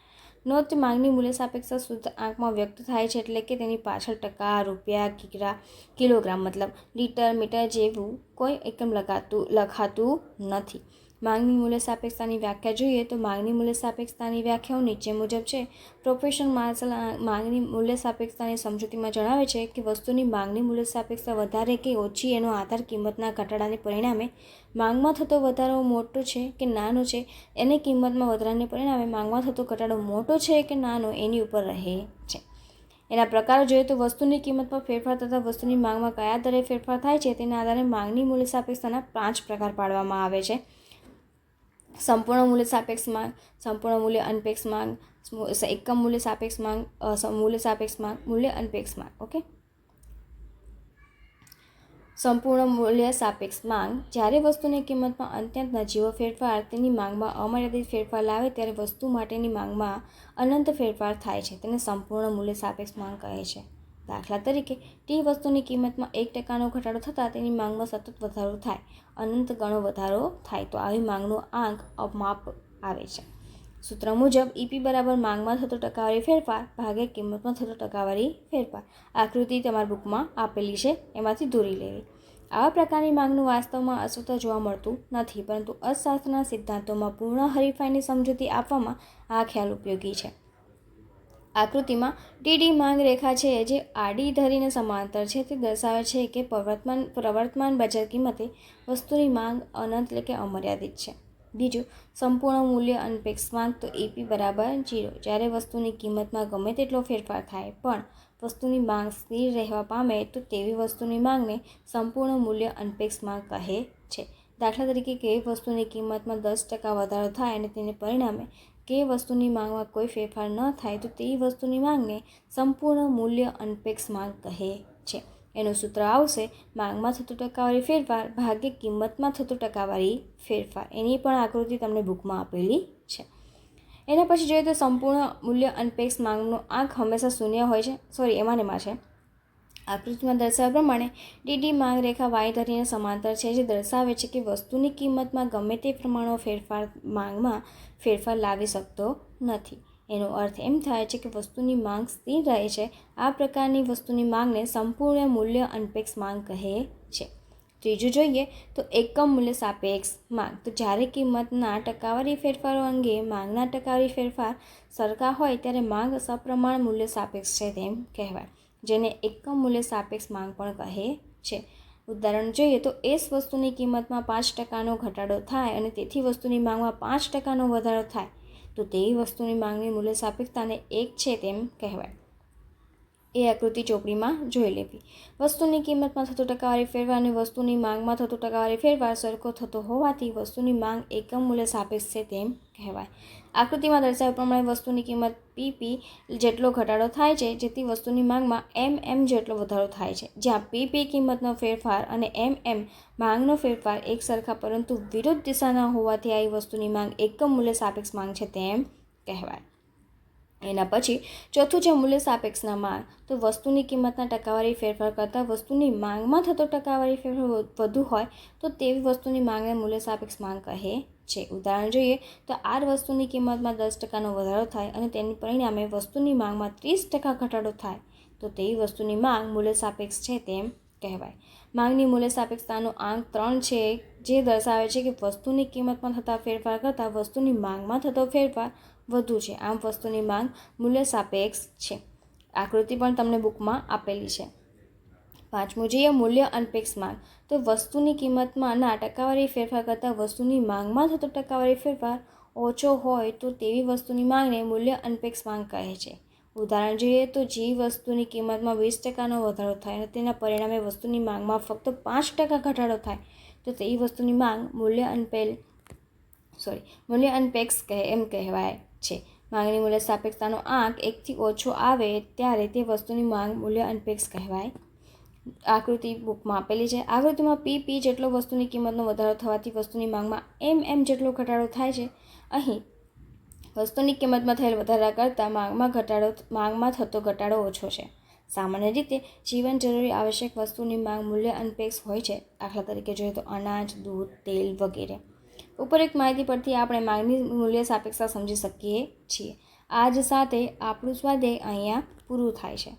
નોંધ, માંગની મૂલ્ય સાપેક્ષતા શુદ્ધ આંકમાં વ્યક્ત થાય છે, એટલે કે તેની પાછળ ટકા, રૂપિયા, કિલોગ્રામ મતલબ લીટર, મીટર જેવું કોઈ એકમ લખાતું નથી. માંગની મૂલ્ય સાપેક્ષતાની વ્યાખ્યા જોઈએ તો માંગની મૂલ્ય સાપેક્ષતાની વ્યાખ્યાઓ નીચે મુજબ છે. પ્રોફેસર માર્શલ માંગની મૂલ્ય સાપેક્ષતાની સમજૂતીમાં જણાવે છે કે વસ્તુની માંગની મૂલ્ય સાપેક્ષતા વધારે કે ઓછી એનો આધાર કિંમતના ઘટાડાને પરિણામે માંગમાં થતો વધારો મોટો છે કે નાનો છે અને કિંમતમાં વધારાને પરિણામે માંગમાં થતો ઘટાડો મોટો છે કે નાનો એની ઉપર રહે છે. એના પ્રકારો જોઈએ તો વસ્તુની કિંમતમાં ફેરફાર તથા વસ્તુની માંગમાં કયા દરે ફેરફાર થાય છે તેના આધારે માંગની મૂલ્ય સાપેક્ષતાના 5 પ્રકાર પાડવામાં આવે છે. સંપૂર્ણ મૂલ્ય સાપેક્ષ માંગ, સંપૂર્ણ મૂલ્ય અનપેક્ષ માંગ, એકમ મૂલ્ય સાપેક્ષ માંગ, મૂલ્ય સાપેક્ષ માંગ, મૂલ્ય અનપેક્ષ માંગ. ઓકે, સંપૂર્ણ મૂલ્ય સાપેક્ષ માંગ જ્યારે વસ્તુની કિંમતમાં અત્યંત નજીવો ફેરફાર તેની માંગમાં અમર્યાદિત ફેરફાર લાવે ત્યારે વસ્તુ માટેની માંગમાં અનંત ફેરફાર થાય છે, તેને સંપૂર્ણ મૂલ્ય સાપેક્ષ માંગ કહે છે. દાખલા તરીકે ટી વસ્તુની કિંમતમાં 1% ઘટાડો થતાં તેની માંગમાં સતત વધારો થાય, અનંત ગણો વધારો થાય તો આવી માંગનો આંક અપમાપ આવે છે. સૂત્ર મુજબ EP બરાબર માંગમાં થતો ટકાવારી ફેરફાર ભાગ્યા કિંમતમાં થતો ટકાવારી ફેરફાર. આકૃતિ તમારા બુકમાં આપેલી છે, એમાંથી દોરી લેવી. આવા પ્રકારની માંગનું વાસ્તવમાં અસ્તિત્વ જોવા મળતું નથી, પરંતુ અર્થશાસ્ત્રના સિદ્ધાંતોમાં પૂર્ણ હરીફાઈની સમજૂતી આપવામાં આ ખ્યાલ ઉપયોગી છે. આકૃતિમાં ડીડી માંગ રેખા છે જે આડી ધરીને સમાંતર છે. તે દર્શાવે છે કે પ્રવર્તમાન બજાર કિંમતે વસ્તુની માંગ અનંત એટલે કે અમર્યાદિત છે. બીજું, સંપૂર્ણ મૂલ્ય અનપેક્ષ માંગ. તો EP બરાબર 0. જ્યારે વસ્તુની કિંમતમાં ગમે તેટલો ફેરફાર થાય પણ વસ્તુની માંગ સ્થિર રહેવા પામે તો તેવી વસ્તુની માંગને સંપૂર્ણ મૂલ્ય અનપેક્ષ માંગ કહે છે. દાખલા તરીકે કોઈ વસ્તુની કિંમતમાં 10% વધારો થાય અને તેને પરિણામે કે વસ્તુની માંગમાં કોઈ ફેરફાર ન થાય તો તેવી વસ્તુની માંગને સંપૂર્ણ મૂલ્ય અનપેક્ષ માંગ કહે છે. એનું સૂત્ર આવશે માંગમાં થતો ટકાવારી ફેરફાર ભાગ્યે કિંમતમાં થતો ટકાવારી ફેરફાર. એની પણ આકૃતિ તમને બુકમાં આપેલી છે. એના પછી જોઈએ તો સંપૂર્ણ મૂલ્ય અનપેક્ષ માંગનો આંક હંમેશા શૂન્ય હોય છે. એમાં છે. આકૃતિમાં દર્શાવ્યા પ્રમાણે ડીડી માંગ રેખા વાય ધરીને સમાંતર છે, જે દર્શાવે છે કે વસ્તુની કિંમતમાં ગમે તે પ્રમાણમાં ફેરફાર માંગમાં ફેરફાર લાવી શકતો નથી. એનો અર્થ એમ થાય છે કે વસ્તુની માંગ સ્થિર રહે છે. આ પ્રકારની વસ્તુની માંગને સંપૂર્ણ મૂલ્ય અનપેક્ષ માંગ કહે છે. ત્રીજું જોઈએ તો એકમ મૂલ્ય સાપેક્ષ માંગ. તો જ્યારે કિંમતના ટકાવારી ફેરફારો અંગે માંગના ટકાવારી ફેરફાર સરખા હોય ત્યારે માંગ સપ્રમાણ મૂલ્ય સાપેક્ષ છે તેમ કહેવાય, જેને એકમ મૂલ્ય સાપેક્ષ માંગ પણ કહે છે. ઉદાહરણ જોઈએ તો વસ્તુની કિંમતમાં 5%નો ઘટાડો થાય અને તેથી વસ્તુની માંગમાં 5%નો વધારો થાય તો તેવી વસ્તુની માંગની મૂલ્ય સાપેક્ષતાને 1 છે તેમ કહેવાય. એ આકૃતિ ચોપડીમાં જોઈ લેવી. વસ્તુની કિંમતમાં થતો ટકાવારી ફેરફાર અને વસ્તુની માંગમાં થતો ટકાવારી ફેરફાર સરખો થતો હોવાથી વસ્તુની માંગ એકમ મૂલ્ય સાપેક્ષ છે તેમ કહેવાય. આકૃતિમાં દર્શાવ્યા પ્રમાણે વસ્તુની કિંમત PP જેટલો ઘટાડો થાય છે, જેથી વસ્તુની માંગમાં MM જેટલો વધારો થાય છે. જ્યાં PP કિંમતનો ફેરફાર અને MM માંગનો ફેરફાર એક સરખા પરંતુ વિરુદ્ધ દિશાના હોવાથી આવી વસ્તુની માંગ એકમ મૂલ્ય સાપેક્ષ માંગ છે તેમ કહેવાય. એના પછી ચોથું છે મૂલ્ય સાપેક્ષના માંગ. તો વસ્તુની કિંમતના ટકાવારી ફેરફાર કરતાં વસ્તુની માંગમાં થતો ટકાવારી ફેરફાર વધુ હોય તો તેવી વસ્તુની માંગને મૂલ્ય સાપેક્ષ માંગ કહે છે. ઉદાહરણ જોઈએ તો વસ્તુની કિંમતમાં 10%નો વધારો થાય અને તેની પરિણામે વસ્તુની માંગમાં 30% ઘટાડો થાય તો તેવી વસ્તુની માંગ મૂલ્ય સાપેક્ષ છે તેમ કહેવાય. માંગની મૂલ્ય સાપેક્ષતાનો આંક 3 છે, જે દર્શાવે છે કે વસ્તુની કિંમતમાં થતા ફેરફાર કરતાં વસ્તુની માંગમાં થતો ફેરફાર વધુ છે, આમ વસ્તુની માંગ મૂલ્ય સાપેક્ષ છે. આકૃતિ પણ તમને બુકમાં આપેલી છે. પાંચમું જોઈએ મૂલ્ય અનપેક્ષ માંગ. તો વસ્તુની કિંમતમાં ટકાવારી ફેરફાર કરતાં વસ્તુની માંગમાં થતો ટકાવારી ફેરફાર ઓછો હોય તો તેવી વસ્તુની માંગને મૂલ્ય અનપેક્ષ માંગ કહે છે. ઉદાહરણ જોઈએ તો વસ્તુની કિંમતમાં 20%નો વધારો થાય અને તેના પરિણામે વસ્તુની માંગમાં ફક્ત 5% ઘટાડો થાય તો તેવી વસ્તુની માંગ મૂલ્ય અનપેક્ષ એમ કહેવાય છે. માંગની મૂલ્ય સાપેક્ષતાનો આંક 1થી ઓછો આવે ત્યારે તે વસ્તુની માંગ મૂલ્ય અનપેક્ષ કહેવાય. આકૃતિ બુકમાં આપેલી છે. આકૃતિમાં PP જેટલો વસ્તુની કિંમતનો વધારો થવાથી વસ્તુની માંગમાં MM જેટલો ઘટાડો થાય છે. અહીં વસ્તુની કિંમતમાં થયેલ વધારા કરતાં માંગમાં થતો ઘટાડો ઓછો છે. સામાન્ય રીતે જીવન જરૂરી આવશ્યક વસ્તુની માંગ મૂલ્ય અનપેક્ષ હોય છે. દાખલા તરીકે જોઈએ તો અનાજ, દૂધ, તેલ વગેરે. ઉપરોક્ત માહિતી પરથી આપણે માંગની મૂલ્ય સાપેક્ષતા સમજી શકીએ છીએ. આજ સાથે આપણું સ્વાધ્યાય અહીંયા પૂરું થાય છે.